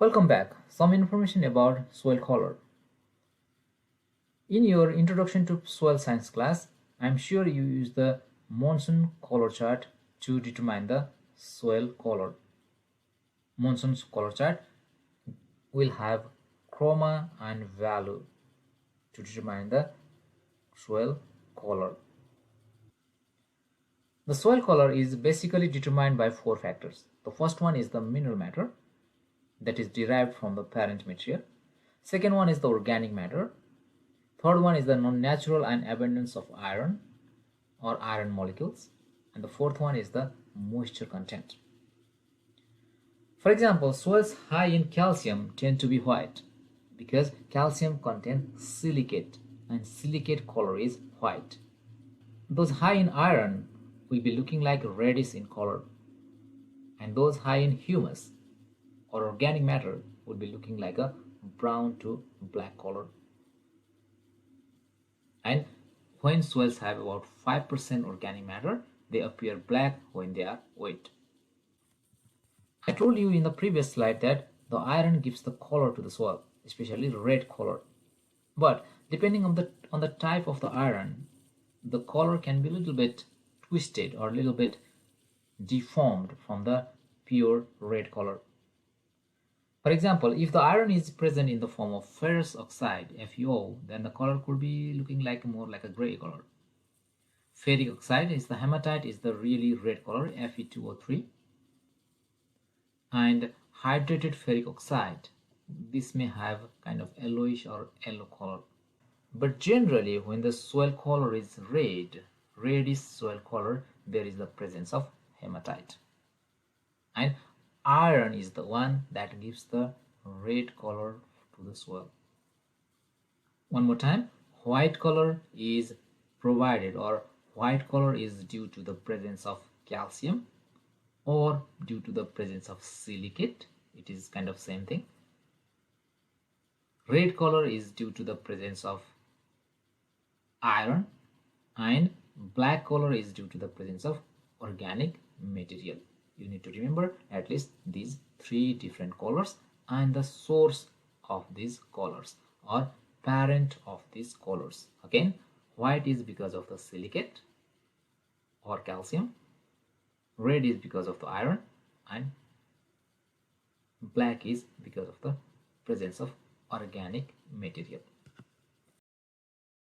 Welcome back. Some information about soil color. In your introduction to soil science class, I'm sure you use the monsoon color chart to determine the soil color. Monsoon's color chart will have chroma and value to determine the soil color. The soil color is basically determined by four factors. The first one is the mineral matter that is derived from the parent material. Second one is the organic matter. Third one is the non-natural and abundance of iron or iron molecules. And the fourth one is the moisture content. For example, soils high in calcium tend to be white because calcium contains silicate and silicate color is white. Those high in iron will be looking like reddish in color, and those high in humus or organic matter would be looking like a brown to black color. And when soils have about 5% organic matter, they appear black when they are wet. I told you in the previous slide that the iron gives the color to the soil, especially red color. But depending on the type of the iron, the color can be a little bit twisted or a little bit deformed from the pure red color. For example, if the iron is present in the form of ferrous oxide, FeO, then the color could be looking like more like a gray color. Ferric oxide is the hematite, is the really red color, Fe2O3. And hydrated ferric oxide, this may have kind of yellowish or yellow color. But generally, when the soil color is reddish soil color, there is the presence of hematite. And iron is the one that gives the red color to the soil. One more time, white color is provided, or white color is due to the presence of calcium or due to the presence of silicate. It is kind of same thing. Red color is due to the presence of iron, and black color is due to the presence of organic material. You need to remember at least these three different colors and the source of these colors or parent of these colors. Again, white is because of the silicate or calcium, red is because of the iron, and black is because of the presence of organic material.